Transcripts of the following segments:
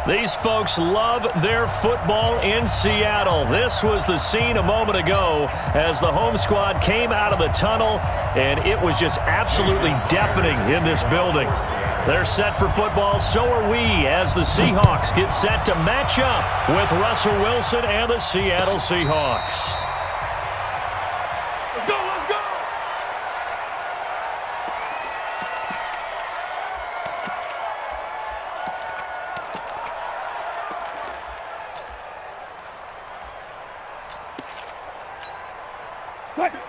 These folks love their football in Seattle. This was the scene a moment ago as the home squad came out of the tunnel, and it was just absolutely deafening in this building. They're set for football, so are we, as the Seahawks get set to match up with Russell Wilson and the Seattle Seahawks. Let's go, let's go!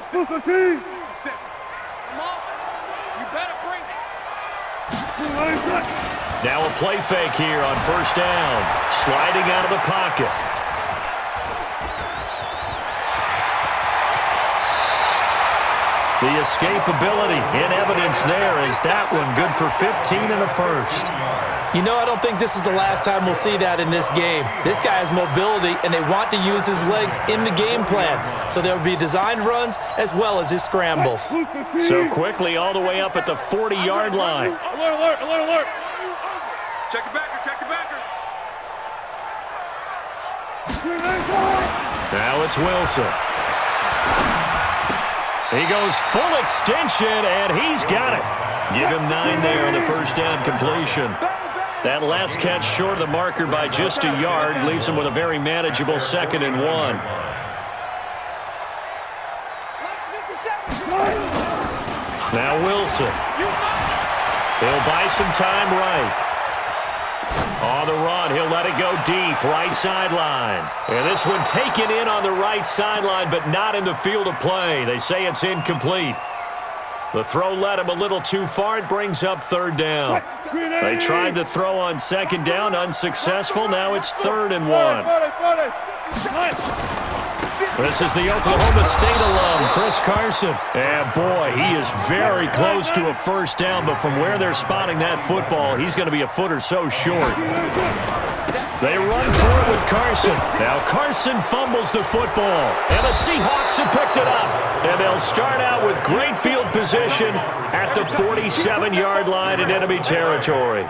Super team! Come on, you better bring it. Now a play fake here on first down. Sliding out of the pocket. The escapability in evidence there. Is that one good for 15 and a first? You know, I don't think this is the last time we'll see that in this game. This guy has mobility, and they want to use his legs in the game plan. So there will be designed runs as well as his scrambles. So quickly all the way up at the 40-yard line. Alert, alert, alert, alert. Check the backer, check the backer. Now it's Wilson. He goes full extension, and he's got it. Give him 9 there on the first down completion. That last catch short of the marker by just a yard leaves him with a very manageable 2nd and 1. Now Wilson. He'll buy some time right. On the run, he'll let it go deep, right sideline. And this one taken in on the right sideline, but not in the field of play. They say it's incomplete. The throw led him a little too far. It brings up 3rd down. They tried the throw on 2nd down, unsuccessful. Now it's 3rd and 1. This is the Oklahoma State alum, Chris Carson. And boy, he is very close to a first down, but from where they're spotting that football, he's going to be a foot or so short. They run for it with Carson. Now Carson fumbles the football, and the Seahawks have picked it up. And they'll start out with great field position at the 47-yard line in enemy territory.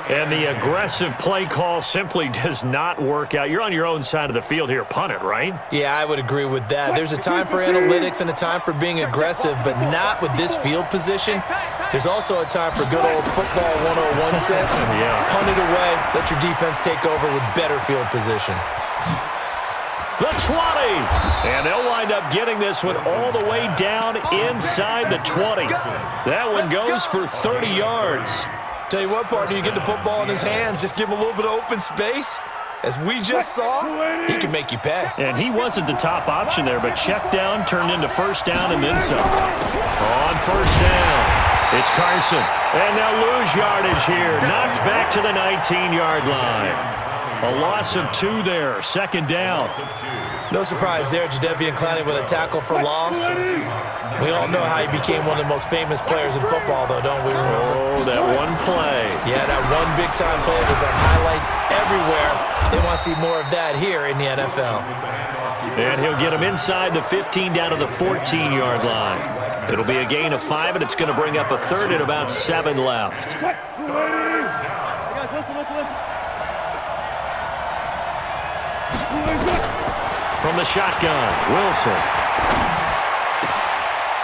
And the aggressive play call simply does not work out. You're on your own side of the field here. Punt it, right? Yeah, I would agree with that. There's a time for analytics and a time for being aggressive, but not with this field position. There's also a time for good old football 101 sense. Yeah. Punt it away. Let your defense take over with better field position. The 20. And they'll wind up getting this one all the way down inside the 20. That one goes for 30 yards. Tell you what, partner, you get the football in his hands, just give him a little bit of open space. As we just saw, he can make you pay. And he wasn't the top option there, but check down turned into first down and then some. On first down, it's Carson. And they'll lose yardage here. Knocked back to the 19-yard line. A loss of 2 there, 2nd down. No surprise there, Jadeveon Clowney with a tackle for loss. We all know how he became one of the most famous players in football, though, don't we? Oh, that one play. Yeah, that one big-time play was on highlights everywhere. They want to see more of that here in the NFL. And he'll get him inside the 15 down to the 14-yard line. It'll be a gain of 5, and it's going to bring up a 3rd and about 7 left. From the shotgun, Wilson.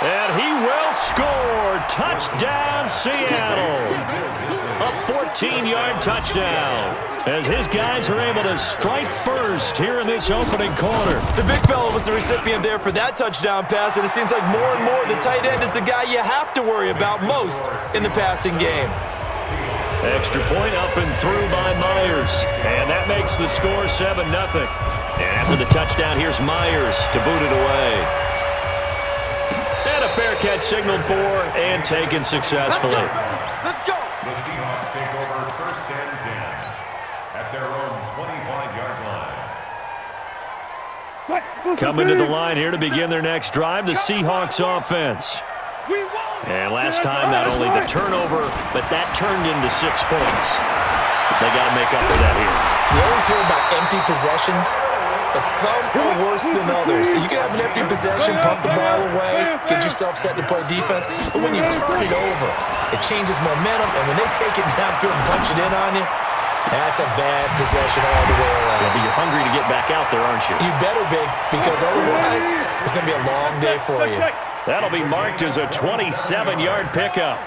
And he will score. Touchdown, Seattle. A 14-yard touchdown as his guys are able to strike first here in this opening quarter. The big fella was the recipient there for that touchdown pass, and it seems like more and more the tight end is the guy you have to worry about most in the passing game. Extra point up and through by Myers. And that makes the score 7-0. And after the touchdown, here's Myers to boot it away. And a fair catch signaled for and taken successfully. Let's go! The Seahawks take over 1st and 10 at their own 25-yard line. Coming to the line here to begin their next drive, the Seahawks offense. And last time, not only the turnover, but that turned into 6 points. They got to make up for that here. You always hear about empty possessions, but some are worse than others. You can have an empty possession, pump the ball away, get yourself set to play defense, but when you turn it over, it changes momentum, and when they take it downfield and punch it in on you, That's a bad possession all the way around. Yeah, but you're hungry to get back out there, aren't you? You better be, because otherwise it's going to be a long day for you. That'll be marked as a 27-yard pickup.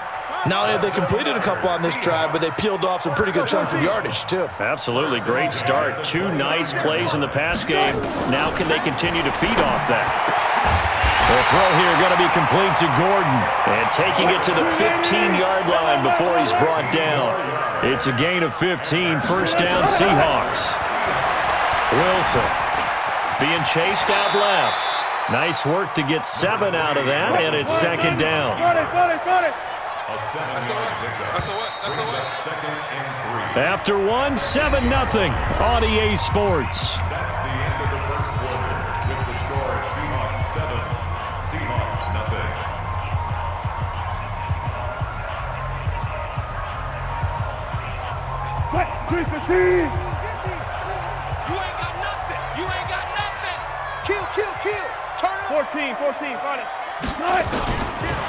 Not only have they completed a couple on this drive, but they peeled off some pretty good chunks of yardage, too. Absolutely great start. 2 nice plays in the pass game. Now can they continue to feed off that? The throw here going to be complete to Gordon. And taking it to the 15-yard line before he's brought down. It's a gain of 15. First down, Seahawks. Wilson being chased out left. Nice work to get 7 out of that, and it's second down. A 7-yard pickup. Brings up second and 3. After 7-0 on EA Sports. That's the end of the first quarter with the score Seahawks 7, Seahawks nothing. You ain't got nothing. You ain't got nothing. Kill. Turn it. 14, find it.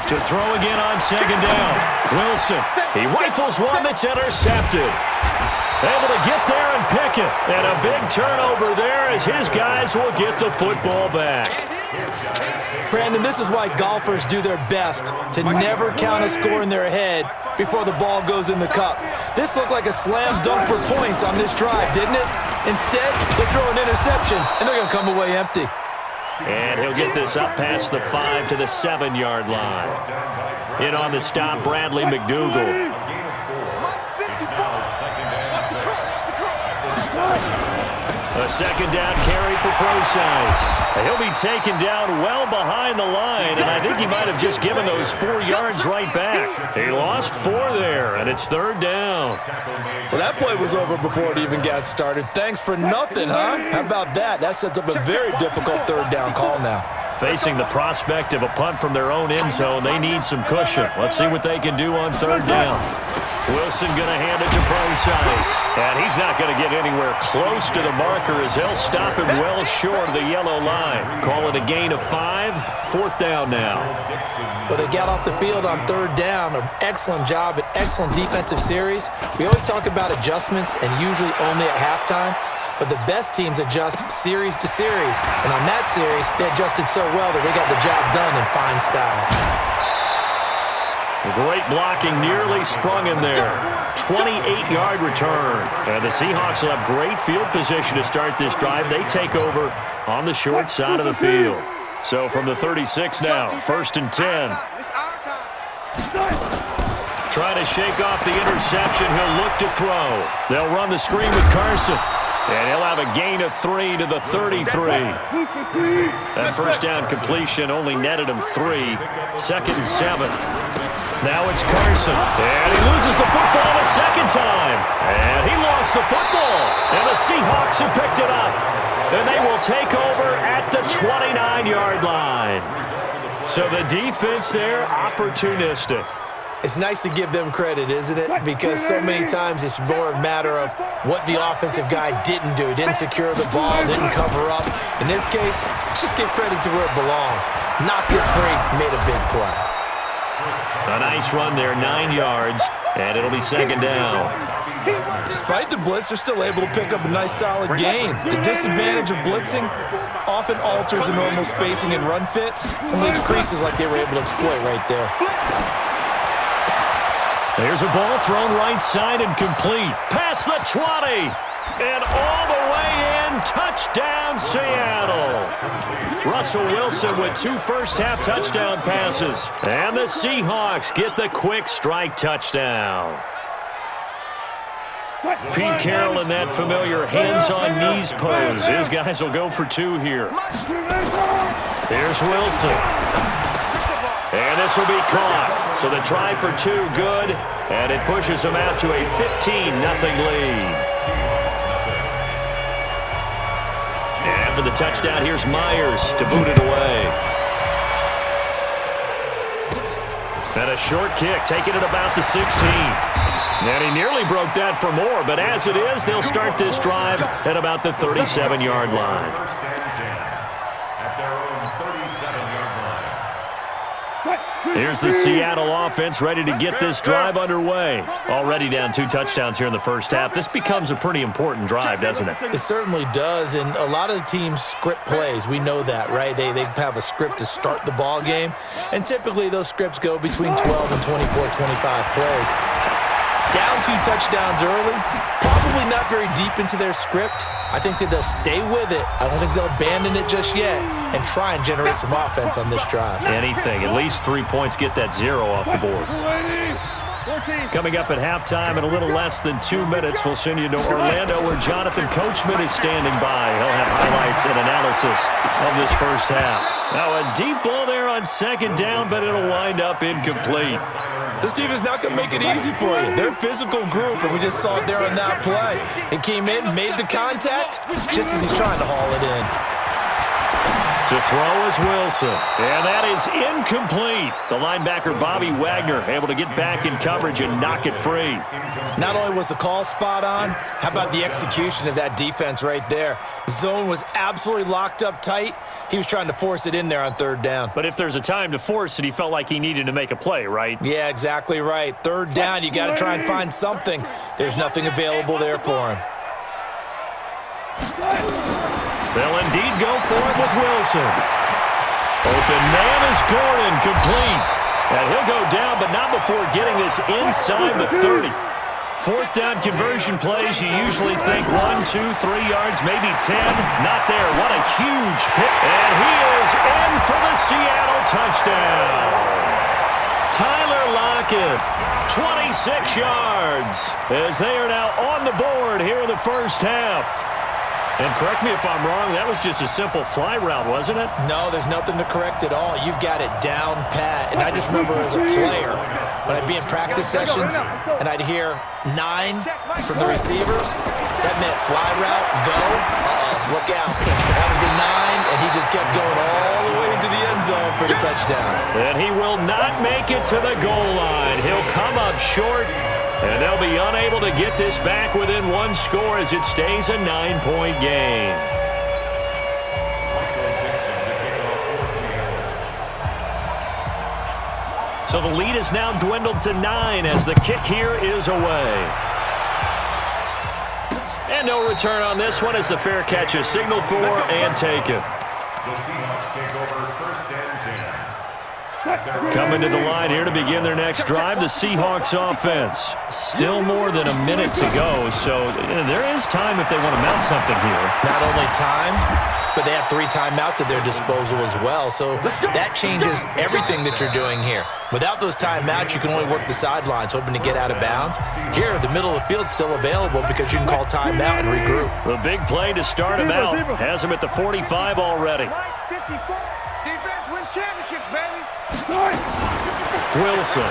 To throw again on second down. Wilson, he rifles one that's intercepted. Able to get there and pick it. And a big turnover there as his guys will get the football back. Brandon, this is why golfers do their best to never count a score in their head before the ball goes in the cup. This looked like a slam dunk for points on this drive, didn't it? Instead, they throw an interception, and they're going to come away empty. And he'll get this up past the 5 to the 7-yard line. In on the stop, Bradley McDougal. A second down carry for Procise. He'll be taken down well behind the line, and I think he might have just given those 4 yards right back. He lost 4 there, and it's third down. Well, that play was over before it even got started. Thanks for nothing, huh? How about that? That sets up a very difficult third down call now. Facing the prospect of a punt from their own end zone, they need some cushion. Let's see what they can do on third down. Wilson going to hand it to Procise. And he's not going to get anywhere close to the marker as they'll stop him well short of the yellow line. Call it a gain of 5. Fourth down now. Well, they got off the field on third down. An excellent job, an excellent defensive series. We always talk about adjustments and usually only at halftime. But the best teams adjust series to series. And on that series, they adjusted so well that they got the job done in fine style. Great blocking, nearly sprung him there. 28-yard return. And the Seahawks will have great field position to start this drive. They take over on the short side of the field. So from the 36 now, first and 10. Trying to shake off the interception. He'll look to throw. They'll run the screen with Carson. And he'll have a gain of 3 to the 33. That first down completion only netted him 3. Second and 7. Now it's Carson. And he loses the football a second time. And he lost the football. And the Seahawks have picked it up. And they will take over at the 29-yard line. So the defense there, opportunistic. It's nice to give them credit, isn't it? Because so many times it's more a matter of what the offensive guy didn't do. He didn't secure the ball, didn't cover up. In this case, let's just give credit to where it belongs. Knocked it free, made a big play. A nice run there, 9 yards, and it'll be second down. Despite the blitz, they're still able to pick up a nice solid gain. The disadvantage of blitzing often alters the normal spacing and run fits and leaves creases like they were able to exploit right there. There's a ball thrown right side and complete. Past the 20. And all the way in. Touchdown, Seattle. Russell Wilson with 2 first-half touchdown passes. And the Seahawks get the quick strike touchdown. Pete Carroll in that familiar hands-on-knees pose. His guys will go for 2 here. Here's Wilson. And this will be caught. So the try for 2 good, and it pushes them out to a 15-0 lead. And after the touchdown, here's Myers to boot it away. And a short kick, taking it about the 16. And he nearly broke that for more, but as it is, they'll start this drive at about the 37-yard line. At their own 37-yard line. Here's the Seattle offense ready to get this drive underway. Already down 2 touchdowns here in the first half. This becomes a pretty important drive, doesn't it? It certainly does, and a lot of the teams script plays. We know that, right? They have a script to start the ball game, and typically those scripts go between 12 and 24, 25 plays. Down 2 touchdowns early, probably not very deep into their script. I think that they'll stay with it. I don't think they'll abandon it just yet and try and generate some offense on this drive. Anything. At least 3 points, get that 0 off the board. Coming up at halftime in a little less than 2 minutes, we'll send you to Orlando where Jonathan Coachman is standing by. He'll have highlights and analysis of this first half. Now a deep ball there on second down, but it'll wind up incomplete. This team is not going to make it easy for you. They're a physical group, and we just saw it there on that play. He came in, made the contact, just as he's trying to haul it in. To throw is Wilson, and that is incomplete. The linebacker, Bobby Wagner, able to get back in coverage and knock it free. Not only was the call spot on, how about the execution of that defense right there? Zone was absolutely locked up tight. He was trying to force it in there on third down. But if there's a time to force it, he felt like he needed to make a play, right? Yeah, exactly right. Third down, you got to try and find something. There's nothing available there for him. They'll indeed go for it with Wilson. Open man is Gordon, complete. And he'll go down, but not before getting this inside the 30. Fourth down conversion plays, you usually think 1, 2, 3 yards, maybe 10. Not there. What a huge pick. And he is in for the Seattle touchdown. Tyler Lockett, 26 yards, as they are now on the board here in the first half. And correct me if I'm wrong, that was just a simple fly route, wasn't it? No, there's nothing to correct at all. You've got it down pat. And I just remember as a player, when I'd be in practice sessions and I'd hear 9 from the receivers, that meant fly route, go, look out. That was the 9, and he just kept going all the way into the end zone for the touchdown. And he will not make it to the goal line. He'll come up short. And they'll be unable to get this back within 1 score as it stays a 9-point game. So the lead is now dwindled to 9 as the kick here is away. And no return on this one as the fair catch is signaled for and taken. The Seahawks take over first and 10. Coming to the line here to begin their next drive, the Seahawks offense. Still more than a minute to go, so there is time if they want to mount something here. Not only time, but they have 3 timeouts at their disposal as well, so that changes everything that you're doing here. Without those timeouts, you can only work the sidelines, hoping to get out of bounds. Here, the middle of the field's still available because you can call timeout and regroup. The big play to start him out. Has him at the 45 already. Defense wins championships, baby. Wilson.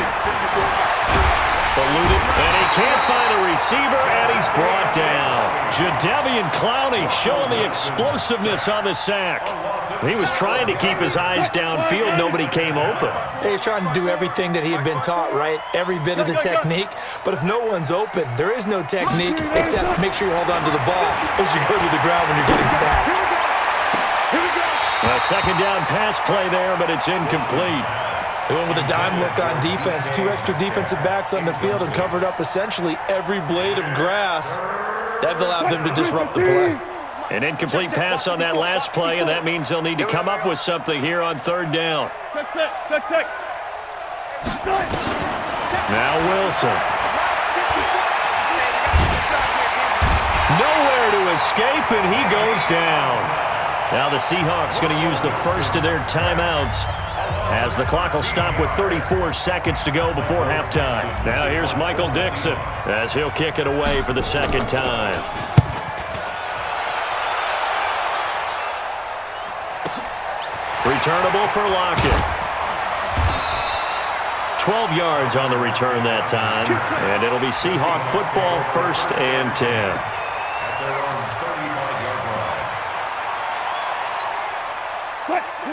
Eluded, and he can't find a receiver, and he's brought down. Jadeveon Clowney showing the explosiveness on the sack. He was trying to keep his eyes downfield. Nobody came open. He's trying to do everything that he had been taught, right? Every bit of the technique. But if no one's open, there is no technique except make sure you hold on to the ball as you go to the ground when you're getting sacked. A second down pass play there, but it's incomplete. They went with a dime look on defense. 2 extra defensive backs on the field and covered up essentially every blade of grass. That allowed them to disrupt the play. An incomplete pass on that last play, and that means they'll need to come up with something here on third down. Now Wilson. Nowhere to escape, and he goes down. Now the Seahawks going to use the first of their timeouts as the clock will stop with 34 seconds to go before halftime. Now here's Michael Dixon as he'll kick it away for the second time. Returnable for Lockett. 12 yards on the return that time, and it'll be Seahawk football, first and 10. At their own 35-yard line.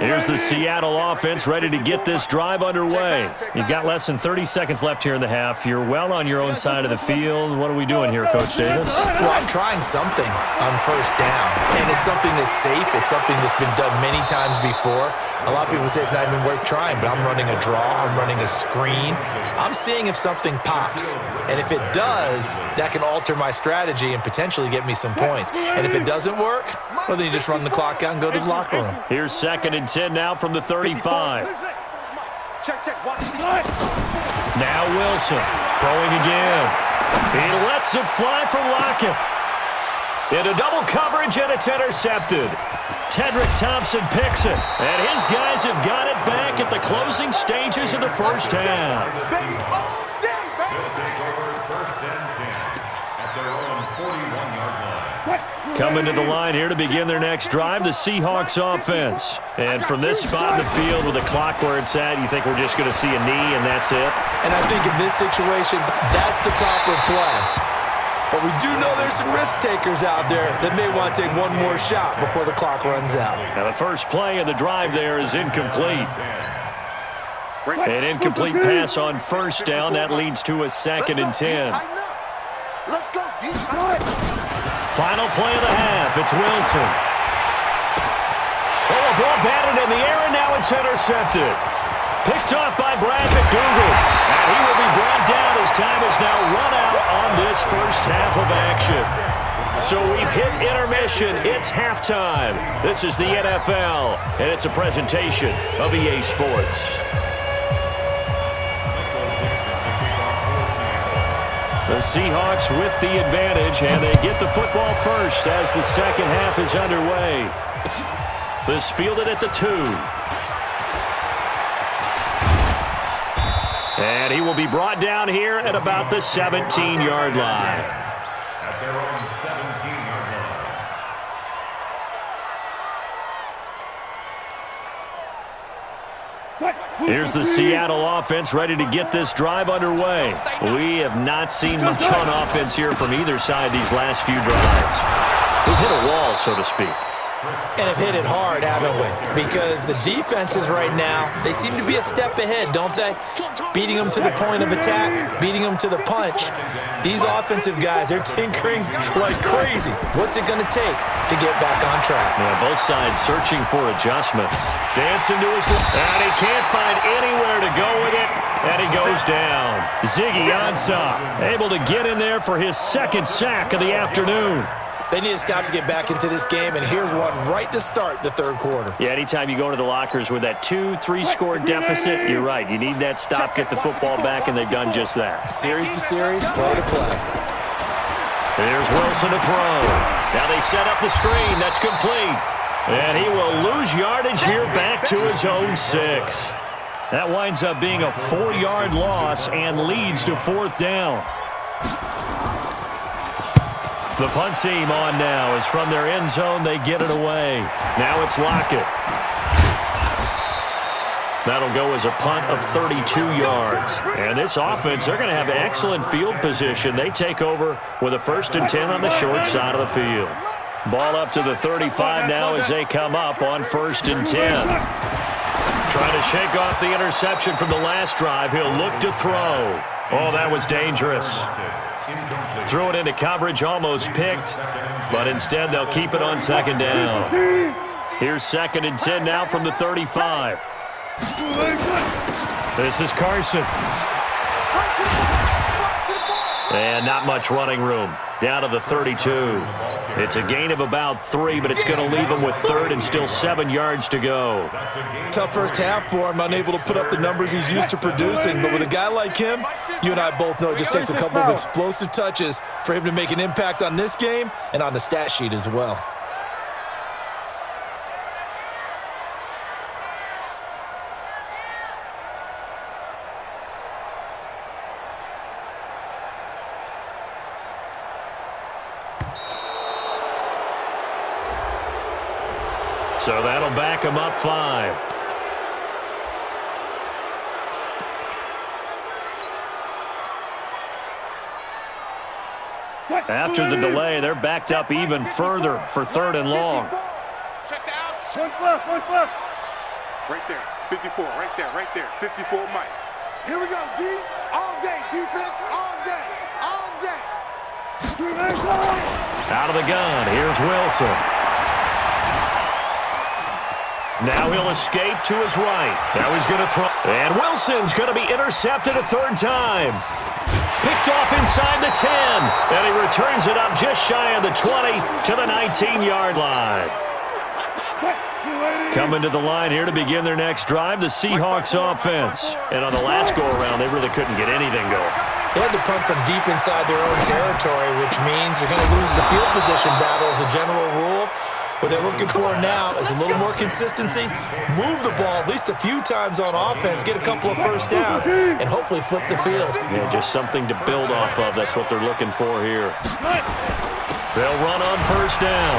Here's the Seattle offense ready to get this drive underway. You've got less than 30 seconds left here in the half. You're well on your own side of the field. What are we doing here, Coach Davis? Well, I'm trying something on first down, and it's something that's safe. It's something that's been done many times before. A lot of people say it's not even worth trying, but I'm running a draw. I'm running a screen. I'm seeing if something pops, and if it does, that can alter my strategy and potentially get me some points. And if it doesn't work, well, then you just run the clock out and go to the locker room. Here's 2nd and 10 now from the 35. Now Wilson throwing again. He lets it fly from Lockett. Into double coverage, and it's intercepted. Tedrick Thompson picks it, and his guys have got it back at the closing stages of the first half. Coming to the line here to begin their next drive, the Seahawks offense. And from this spot in the field with the clock where it's at, you think we're just going to see a knee and that's it? And I think in this situation, that's the proper play. But we do know there's some risk takers out there that may want to take one more shot before the clock runs out. Now the first play of the drive there is incomplete. An incomplete pass on first down. That leads to a 2nd and 10. Let's go, Final play of the half. It's Wilson. Oh, a ball batted in the air, and now it's intercepted. Picked off by Brad McDougal. And he will be brought down as time is now run out on this first half of action. So we've hit intermission. It's halftime. This is the NFL, and it's a presentation of EA Sports. The Seahawks with the advantage, and they get the football first as the second half is underway. This fielded at the 2. And he will be brought down here at about the 17-yard line. At their own 17-yard line. Here's the Seattle offense ready to get this drive underway. We have not seen much on offense here from either side these last few drives. We've hit a wall, so to speak. And have hit it hard, haven't we? Because the defenses right now, they seem to be a step ahead, don't they? Beating them to the point of attack, beating them to the punch. These offensive guys, they're tinkering like crazy. What's it going to take to get back on track? Yeah, both sides searching for adjustments. Dancing to his left, and he can't find anywhere to go with it, and he goes down. Ziggy Ansah able to get in there for his 2nd sack of the afternoon. They need to stop to get back into this game, and here's one right to start the 3rd quarter. Yeah, anytime you go to the lockers with that 2-3 score deficit, you're right. You need that stop, get the football back, and they've done just that. Series to series, play to play. Here's Wilson to throw. Now they set up the screen. That's complete. And he will lose yardage here back to his own 6. That winds up being a 4-yard loss and leads to 4th down. The punt team on now is from their end zone. They get it away. Now it's Lockett. That'll go as a punt of 32 yards. And this offense, they're going to have excellent field position. They take over with a 1st and 10 on the short side of the field. Ball up to the 35 now as they come up on 1st and 10. Trying to shake off the interception from the last drive. He'll look to throw. Oh, that was dangerous. Threw it into coverage, almost picked, but instead they'll keep it on 2nd down. Here's 2nd and 10 now from the 35. This is Carson. And not much running room. Down to the 32. It's a gain of about 3, but it's going to leave him with 3rd and still 7 yards to go. Tough first half for him, unable to put up the numbers he's used to producing. But with a guy like him, you and I both know it just takes a couple of explosive touches for him to make an impact on this game and on the stat sheet as well. So that'll back him up 5. After the delay, they're backed up even further for 3rd and long. Check the outs. One left. Right there. 54, right there, right there. 54 Mike. Here we go, D. All day, defense, all day, all day. Out of the gun, here's Wilson. Now he'll escape to his right. Now he's going to throw. And Wilson's going to be intercepted a third time. Picked off inside the 10. And he returns it up just shy of the 20 to the 19-yard line. Coming to the line here to begin their next drive, the Seahawks offense. And on the last go-around, they really couldn't get anything going. They had to punt from deep inside their own territory, which means they're going to lose the field position battle as a general rule. What they're looking for now is a little more consistency, move the ball at least a few times on offense, get a couple of first downs, and hopefully flip the field. Yeah, just something to build off of. That's what they're looking for here. They'll run on first down.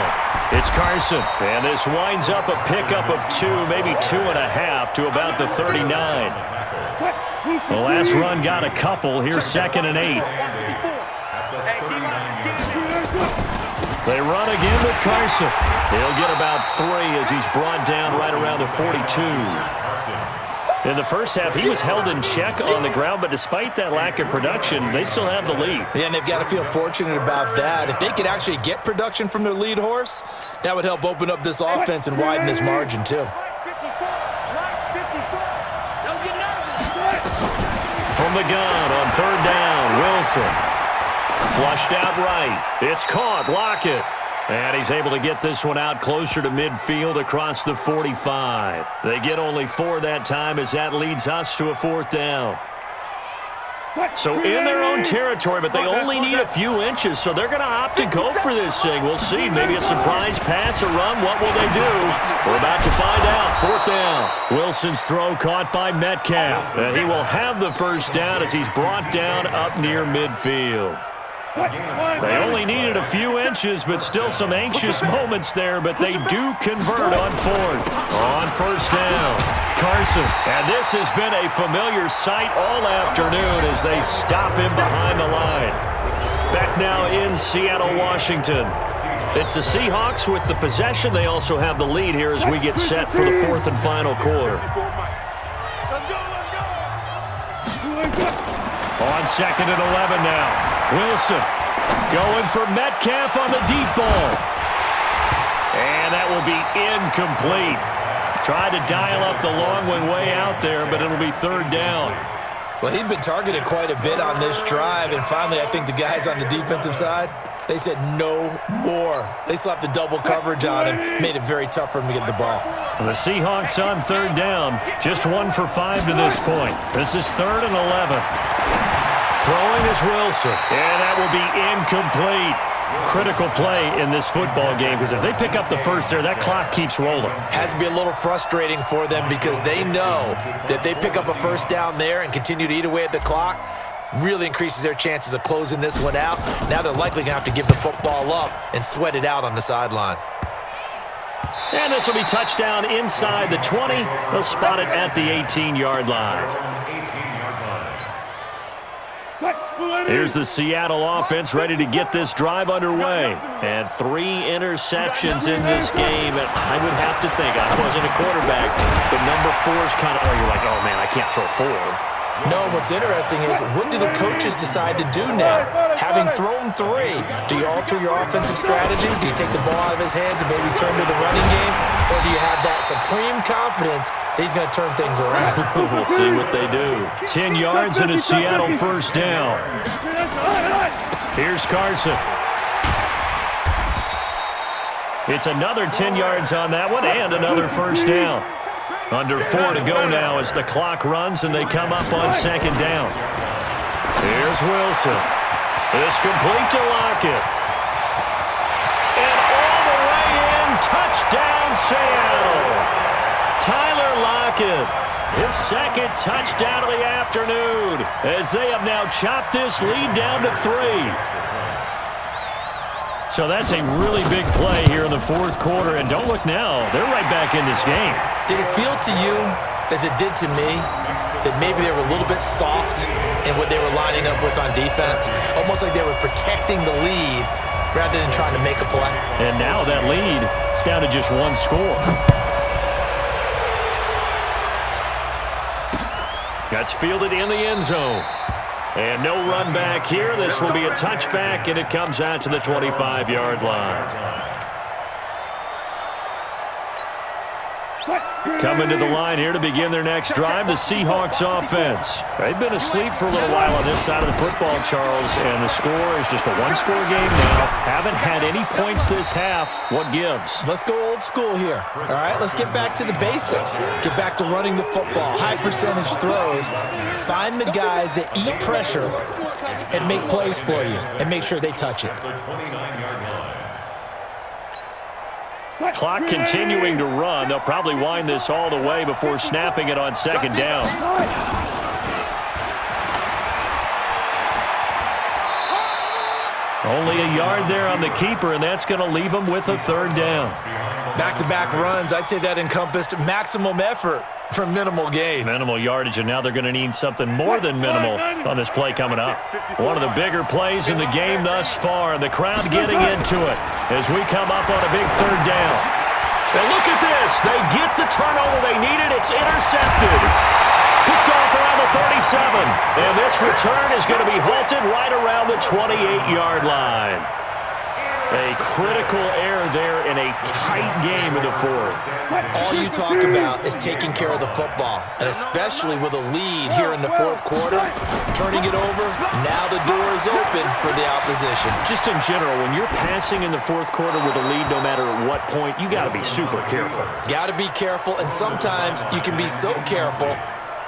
It's Carson, and this winds up a pickup of 2, maybe 2.5 to about the 39. The last run got a couple. Here's 2nd and 8. They run again with Carson. He'll get about 3 as he's brought down right around the 42. In the first half, he was held in check on the ground, but despite that lack of production, they still have the lead. Yeah, and they've got to feel fortunate about that. If they could actually get production from their lead horse, that would help open up this offense and widen this margin, too. From the gun on third down, Wilson. Flushed out right. It's caught. Lockett. And he's able to get this one out closer to midfield across the 45. They get only 4 that time as that leads us to a 4th down. So in their own territory, but they only need a few inches, so they're going to opt to go for this thing. We'll see. Maybe a surprise pass, a run. What will they do? We're about to find out. 4th down. Wilson's throw caught by Metcalf. And he will have the first down as he's brought down up near midfield. They only needed a few inches, but still some anxious moments there, but they do convert on 4th. On first down, Carson. And this has been a familiar sight all afternoon as they stop him behind the line. Back now in Seattle, Washington. It's the Seahawks with the possession. They also have the lead here as we get set for the 4th and final quarter. On 2nd and 11 now. Wilson going for Metcalf on the deep ball. And that will be incomplete. Tried to dial up the long one way out there, but it'll be 3rd down. Well, he'd been targeted quite a bit on this drive, and finally I think the guys on the defensive side, they said no more. They slapped the double coverage on him, made it very tough for him to get the ball. The Seahawks on 3rd down, just 1 for 5 to this point. This is 3rd and 11. Throwing is Wilson, and that will be incomplete. Critical play in this football game because if they pick up the first there, that clock keeps rolling. Has to be a little frustrating for them because they know that they pick up a first down there and continue to eat away at the clock, really increases their chances of closing this one out. Now they're likely going to have to give the football up and sweat it out on the sideline. And this will be touchdown inside the 20. They'll spot it at the 18-yard line. Here's the Seattle offense ready to get this drive underway. And 3 interceptions in this game. And I would have to think, I wasn't a quarterback, but number 4 is kind of, you're like, oh, man, I can't throw 4. No, what's interesting is what do the coaches decide to do now? Having thrown 3, do you alter your offensive strategy? Do you take the ball out of his hands and maybe turn to the running game? Or do you have that supreme confidence that he's going to turn things around? We'll see what they do. 10 yards and a Seattle first down. Here's Carson. It's another 10 yards on that one and another first down. Under 4 to go now as the clock runs and they come up on 2nd down. Here's Wilson. It's complete to Lockett. And all the way in, touchdown Seattle. Tyler Lockett, his 2nd touchdown of the afternoon as they have now chopped this lead down to 3. So that's a really big play here in the 4th quarter. And don't look now, they're right back in this game. Did it feel to you, as it did to me, that maybe they were a little bit soft in what they were lining up with on defense? Almost like they were protecting the lead rather than trying to make a play. And now that lead is down to just 1 score. That's fielded in the end zone. And no run back here. This will be a touchback, and it comes out to the 25-yard line. Coming to the line here to begin their next drive, the Seahawks offense. They've been asleep for a little while on this side of the football, Charles, and the score is just a one-score game now. Haven't had any points this half. What gives? Let's go old school here. All right, let's get back to the basics. Get back to running the football, high-percentage throws. Find the guys that eat pressure and make plays for you and make sure they touch it. Clock continuing to run. They'll probably wind this all the way before snapping it on second down. Only a yard there on the keeper, and that's going to leave them with a third down. Back-to-back runs, I'd say that encompassed maximum effort for minimal gain. Minimal yardage, and now they're going to need something more than minimal on this play coming up. One of the bigger plays in the game thus far, and the crowd getting into it as we come up on a big third down. And look at this. They get the turnover they needed. It's intercepted. Picked off around the 37. And this return is going to be halted right around the 28-yard line. A critical error there in a tight game in the fourth. All you talk about is taking care of the football, and especially with a lead here in the fourth quarter, turning it over, now the door is open for the opposition. Just in general, when you're passing in the fourth quarter with a lead, no matter at what point, you got to be super careful. Got to be careful, and sometimes you can be so careful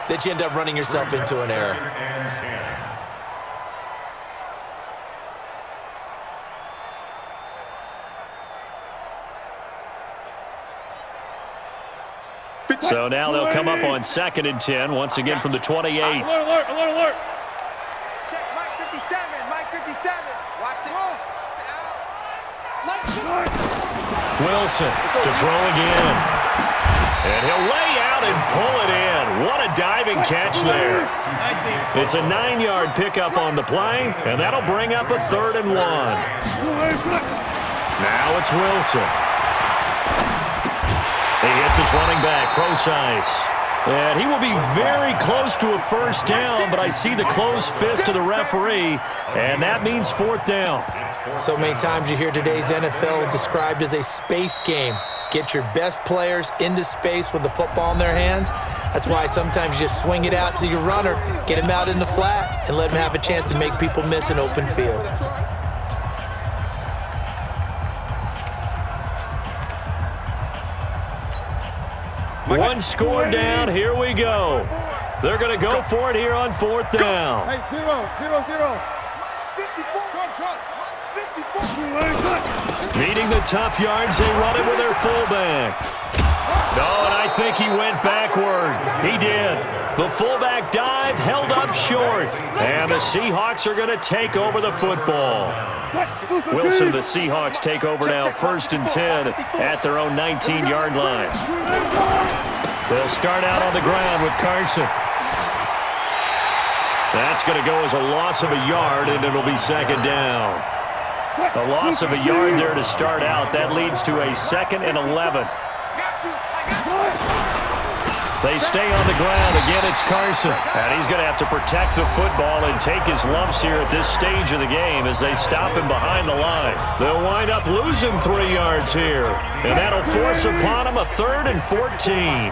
that you end up running yourself into an error. So now they'll come up on 2nd and 10, once again from the 28. Alert, alert, alert, alert. Check Mike 57, Mike 57. Watch the ball. Wilson to throw again. And he'll lay out and pull it in. What a diving catch there. It's a 9-yard pickup on the play, and that'll bring up a 3rd and 1. Now it's Wilson. He hits his running back, Procise. And he will be very close to a first down, but I see the closed fist of the referee, and that means 4th down. So many times you hear today's NFL described as a space game. Get your best players into space with the football in their hands. That's why sometimes you just swing it out to your runner, get him out in the flat, and let him have a chance to make people miss an open field. One score down, here we go. They're going to go for it here on 4th down. Hey, 0-0-0. 54. 54. Meeting the tough yards, they run it with their fullback. No, and I think he went backward. He did. The fullback dive held up short. And the Seahawks are going to take over the football. Wilson and the Seahawks take over now, 1st and 10 at their own 19-yard line. They'll start out on the ground with Carson. That's going to go as a loss of a yard, and it'll be 2nd down. A loss of a yard there to start out. That leads to a 2nd and 11. They stay on the ground. Again, it's Carson. And he's going to have to protect the football and take his lumps here at this stage of the game as they stop him behind the line. They'll wind up losing 3 yards here. And that'll force upon him a 3rd and 14.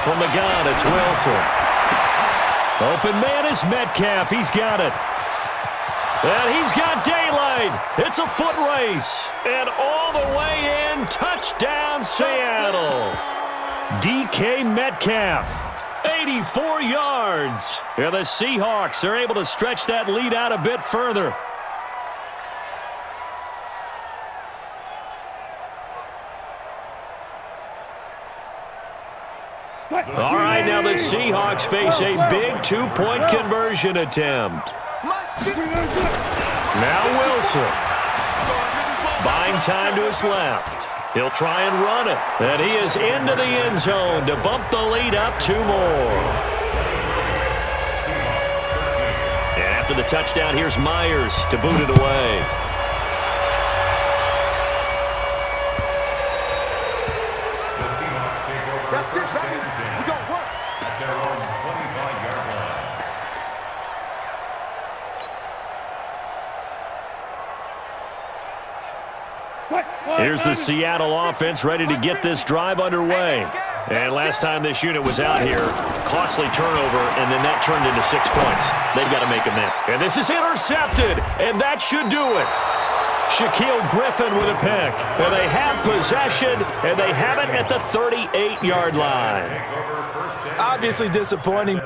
From the gun, it's Wilson. Open man is Metcalf. He's got it. And he's got daylight. It's a foot race. And all the way in, touchdown Seattle. DK Metcalf, 84 yards. And the Seahawks are able to stretch that lead out a bit further. All right, now the Seahawks face a big 2-point conversion attempt. Now Wilson. Buying time to his left. He'll try and run it. And he is into the end zone to bump the lead up 2 more. And after the touchdown, here's Myers to boot it away. Here's the Seattle offense ready to get this drive underway. And last time this unit was out here, costly turnover, and then that turned into 6 points. They've got to make a net. And this is intercepted, and that should do it. Shaquille Griffin with a pick. And they have possession, and they have it at the 38-yard line. Obviously disappointing.